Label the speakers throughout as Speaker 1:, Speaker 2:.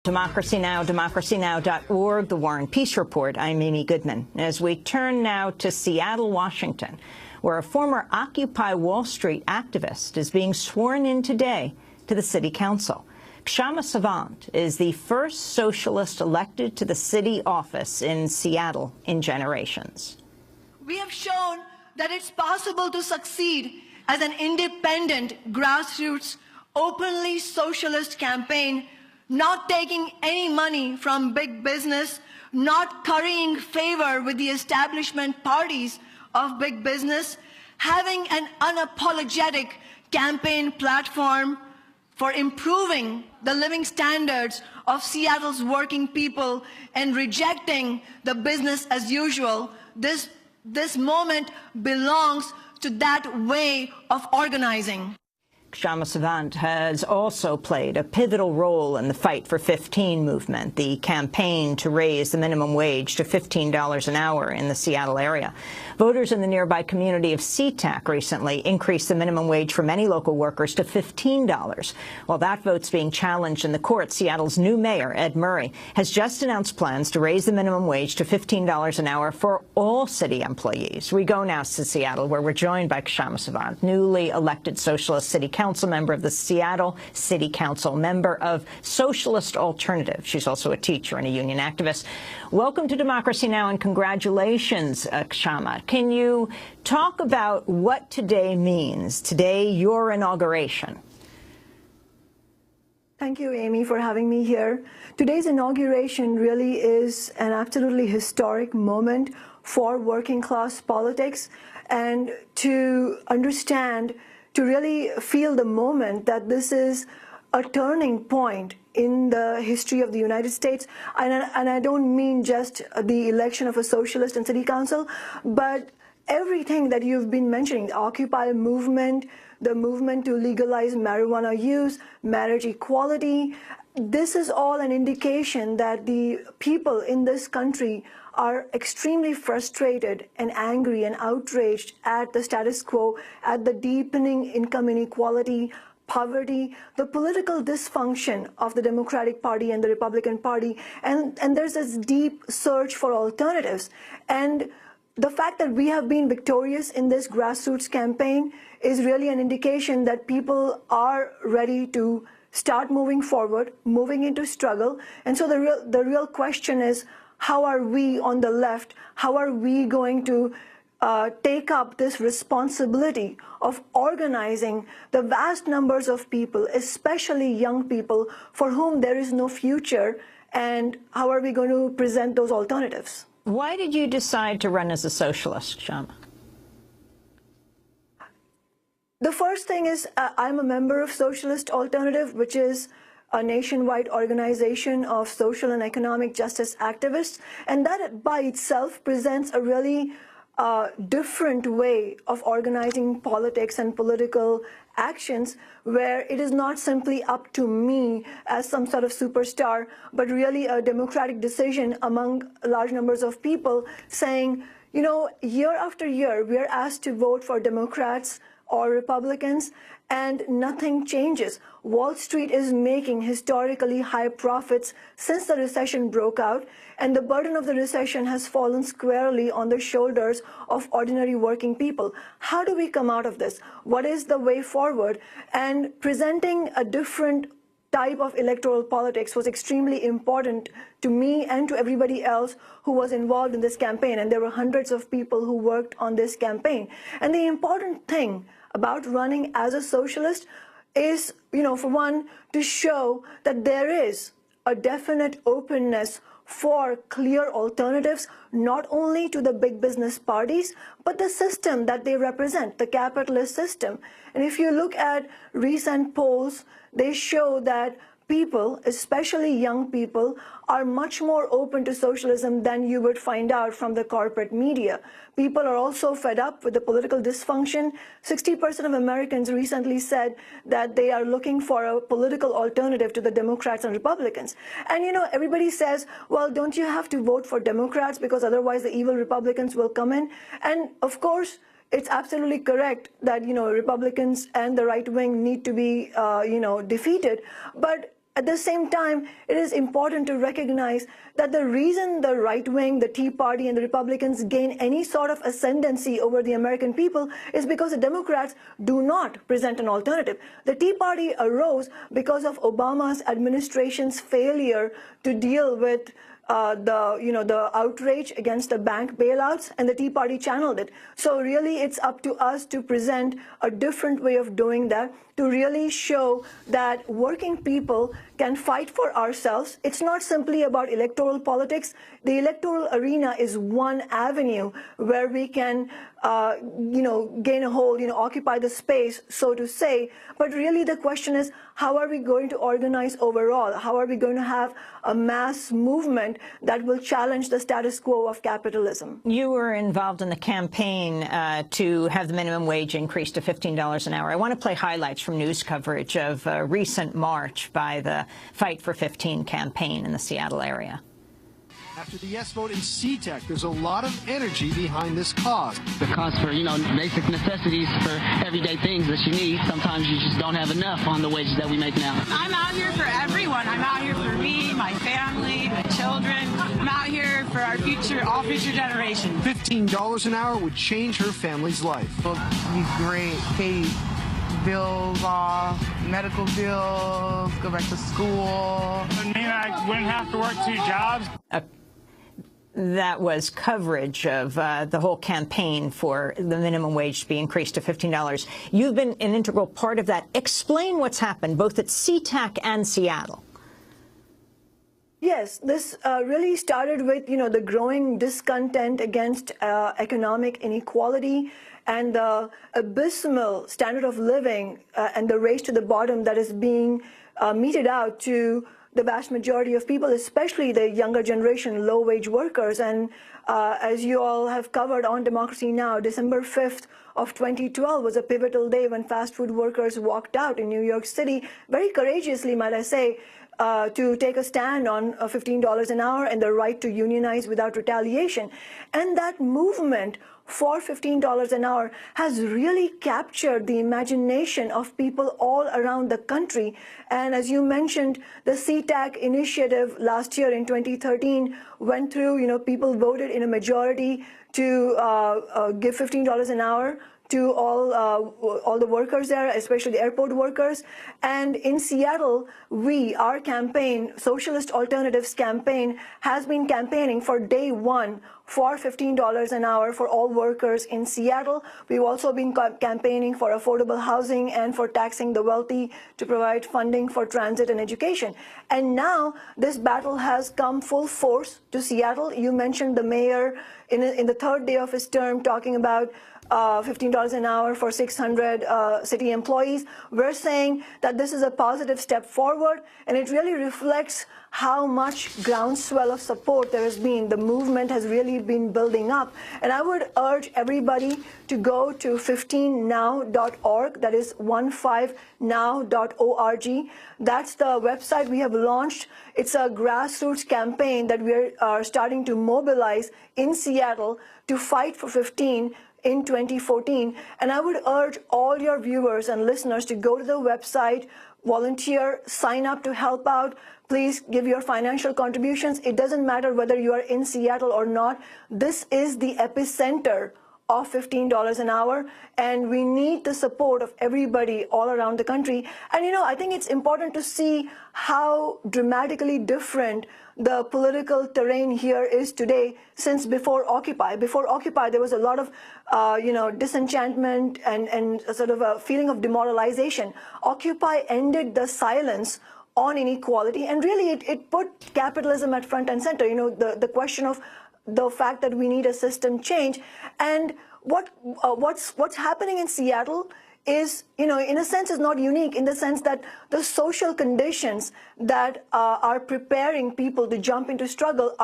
Speaker 1: Democracy Now!, democracynow.org, The War and Peace Report. I'm Amy Goodman. As we turn now to Seattle, Washington, where a former Occupy Wall Street activist is being sworn in today to the city council. Kshama Sawant is the first socialist elected to the city office in Seattle in generations.
Speaker 2: We have shown that it's possible to succeed as an independent, grassroots, openly socialist campaign, not taking any money from big business, not currying favor with the establishment parties of big business, having an unapologetic campaign platform for improving the living standards of Seattle's working people and rejecting the business as usual. This moment belongs to that way of organizing.
Speaker 1: Kshama Sawant has also played a pivotal role in the Fight for 15 movement, the campaign to raise the minimum wage to $15 an hour in the Seattle area. Voters in the nearby community of SeaTac recently increased the minimum wage for many local workers to $15. While that vote's being challenged in the court, Seattle's new mayor, Ed Murray, has just announced plans to raise the minimum wage to $15 an hour for all city employees. We go now to Seattle, where we're joined by Kshama Sawant, newly elected Socialist City Council member of the Seattle City Council, member of Socialist Alternative. She's also a teacher and a union activist. Welcome to Democracy Now! And congratulations, Kshama. Can you talk about what today means, today, your inauguration?
Speaker 2: Thank you, Amy, for having me here. Today's inauguration really is an absolutely historic moment for working class politics, and to understand, to really feel the moment that this is a turning point in the history of the United States. And I don't mean just the election of a socialist in city council, but everything that you've been mentioning, the Occupy movement, the movement to legalize marijuana use, marriage equality. This is all an indication that the people in this country are extremely frustrated and angry and outraged at the status quo, at the deepening income inequality, poverty, the political dysfunction of the Democratic Party and the Republican Party, and there's this deep search for alternatives. And the fact that we have been victorious in this grassroots campaign is really an indication that people are ready to start moving forward, moving into struggle. And so the real question is, how are we on the left, how are we going to take up this responsibility of organizing the vast numbers of people, especially young people, for whom there is no future, and how are we going to present those alternatives?
Speaker 1: Why did you decide to run as a socialist, Kshama?
Speaker 2: The first thing is I'm a member of Socialist Alternative, which is a nationwide organization of social and economic justice activists, and that by itself presents a really different way of organizing politics and political actions, where it is not simply up to me as some sort of superstar, but really a democratic decision among large numbers of people saying, you know, year after year, we are asked to vote for Democrats or Republicans, and nothing changes. Wall Street is making historically high profits since the recession broke out, and the burden of the recession has fallen squarely on the shoulders of ordinary working people. How do we come out of this? What is the way forward? And presenting a different type of electoral politics was extremely important to me and to everybody else who was involved in this campaign. And there were hundreds of people who worked on this campaign. And the important thing about running as a socialist is, you know, for one, to show that there is a definite openness for clear alternatives, not only to the big business parties, but the system that they represent, the capitalist system. And if you look at recent polls, they show that people, especially young people, are much more open to socialism than you would find out from the corporate media. People are also fed up with the political dysfunction. 60% of Americans recently said that they are looking for a political alternative to the Democrats and Republicans. And, you know, everybody says, well, don't you have to vote for Democrats because otherwise the evil Republicans will come in? And, of course, it's absolutely correct that, you know, Republicans and the right wing need to be, defeated. But At the same time, it is important to recognize that the reason the right wing, the Tea Party, and the Republicans gain any sort of ascendancy over the American people is because the Democrats do not present an alternative. The Tea Party arose because of Obama's administration's failure to deal with the outrage against the bank bailouts, and the Tea Party channeled it. So really, it's up to us to present a different way of doing that, to really show that working people can fight for ourselves. It's not simply about electoral politics. The electoral arena is one avenue where we can, gain a hold, occupy the space, so to say. But really the question is, how are we going to organize overall? How are we going to have a mass movement that will challenge the status quo of capitalism?
Speaker 1: You were involved in the campaign to have the minimum wage increased to $15 an hour. I want to play highlights from news coverage of a recent march by the Fight for 15 campaign in the Seattle area.
Speaker 3: After the yes vote in CTEC, there's a lot of energy behind this cause.
Speaker 4: The cost for, basic necessities for everyday things that you need. Sometimes you just don't have enough on the wages that we make now.
Speaker 5: I'm out here for everyone. I'm out here for me, my family, my children. I'm out here for our future, all future generations.
Speaker 3: $15 an hour would change her family's life.
Speaker 6: It'll be great. Pay bills off, medical bills, go back to school.
Speaker 7: It mean I wouldn't have to work 2 jobs.
Speaker 1: That was coverage of the whole campaign for the minimum wage to be increased to $15. You've been an integral part of that. Explain what's happened, both at SeaTac and Seattle.
Speaker 2: Yes, this really started with, the growing discontent against economic inequality and the abysmal standard of living and the race to the bottom that is being meted out to the vast majority of people, especially the younger generation, low-wage workers. And as you all have covered on Democracy Now!, December 5th of 2012 was a pivotal day when fast food workers walked out in New York City, very courageously, might I say, to take a stand on $15 an hour and the right to unionize without retaliation. And that movement for $15 an hour has really captured the imagination of people all around the country. And as you mentioned, the CTAC initiative last year in 2013 went through, people voted in a majority to give $15 an hour to all the workers there, especially the airport workers. And in Seattle, our campaign, Socialist Alternatives campaign, has been campaigning for day one for $15 an hour for all workers in Seattle. We've also been campaigning for affordable housing and for taxing the wealthy to provide funding for transit and education. And now this battle has come full force to Seattle. You mentioned the mayor in the third day of his term talking about $15 an hour for 600 city employees. We're saying that this is a positive step forward, and it really reflects how much groundswell of support there has been. The movement has really been building up. And I would urge everybody to go to 15now.org. That is 15now.org. That's the website we have launched. It's a grassroots campaign that we are starting to mobilize in Seattle to fight for 15 in 2014. And I would urge all your viewers and listeners to go to the website, volunteer, sign up to help out. Please give your financial contributions. It doesn't matter whether you are in Seattle or not. This is the epicenter of $15 an hour, and we need the support of everybody all around the country. And I think it's important to see how dramatically different the political terrain here is today since before Occupy. Before Occupy, there was a lot of, disenchantment and sort of a feeling of demoralization. Occupy ended the silence on inequality, and really it put capitalism at front and center. The question of the fact that we need a system change. And what's happening in Seattle is, in a sense, is not unique in the sense that the social conditions that are preparing people to jump into struggle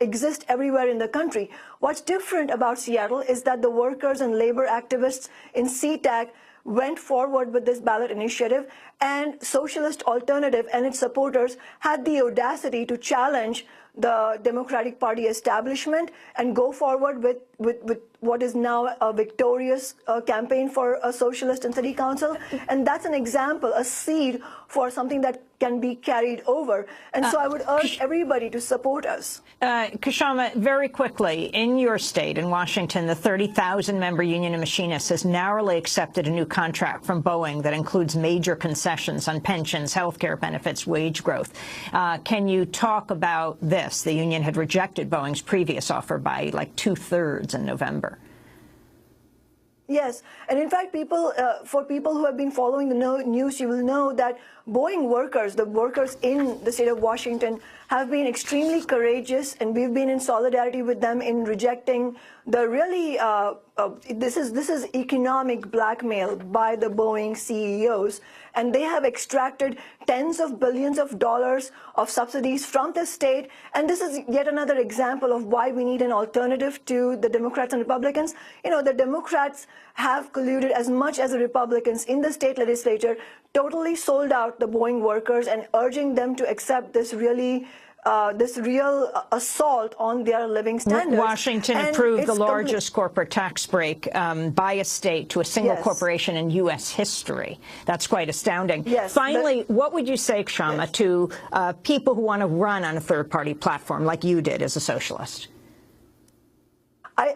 Speaker 2: exist everywhere in the country. What's different about Seattle is that the workers and labor activists in CTAC went forward with this ballot initiative, and Socialist Alternative and its supporters had the audacity to challenge the Democratic Party establishment and go forward with what is now a victorious campaign for a socialist in city council. And that's an example, a seed for something that can be carried over. And so I would urge everybody to support us.
Speaker 1: Kshama, very quickly, in your state, in Washington, the 30,000-member Union of Machinists has narrowly accepted a new contract from Boeing that includes major concessions on pensions, health care benefits, wage growth. Can you talk about this? The union had rejected Boeing's previous offer by like 2/3 in November.
Speaker 2: Yes, and in fact, for people who have been following the news, you will know that Boeing workers, the workers in the state of Washington, have been extremely courageous, and we've been in solidarity with them in rejecting the really this is economic blackmail by the Boeing CEOs, and they have extracted tens of billions of dollars of subsidies from the state. And this is yet another example of why we need an alternative to the Democrats and Republicans. You know, the Democrats have colluded as much as the Republicans in the state legislature, totally sold out the Boeing workers and urging them to accept this real assault on their living standards.
Speaker 1: Washington approved the largest corporate tax break by a state to a single corporation in U.S. history. That's quite astounding.
Speaker 2: Yes,
Speaker 1: finally, what would you say, Kshama, to people who want to run on a third-party platform like you did as a socialist?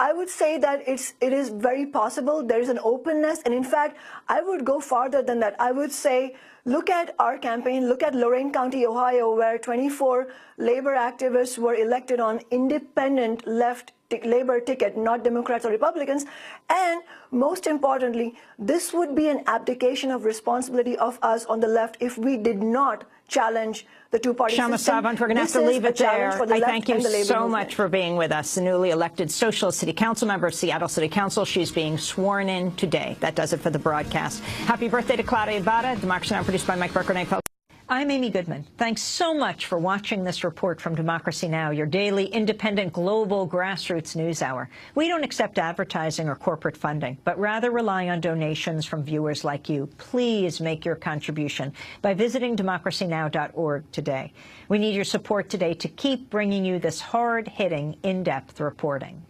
Speaker 2: I would say that it is very possible. There is an openness. And in fact, I would go farther than that. I would say, look at our campaign. Look at Lorain County, Ohio, where 24 labor activists were elected on independent left labor ticket, not Democrats or Republicans. And most importantly, this would be an abdication of responsibility of us on the left if we did not challenge the two-party system.
Speaker 1: Kshama Sawant, we're going to have to leave it there. I thank you so much for being with us. The newly elected Socialist City Council member of Seattle City Council. She's being sworn in today. That does it for the broadcast. Happy birthday to Claudia Ibarra. Democracy Now! Produced by Mike Burkert. I'm Amy Goodman. Thanks so much for watching this report from Democracy Now!, your daily independent global grassroots news hour. We don't accept advertising or corporate funding, but rather rely on donations from viewers like you. Please make your contribution by visiting democracynow.org today. We need your support today to keep bringing you this hard-hitting, in-depth reporting.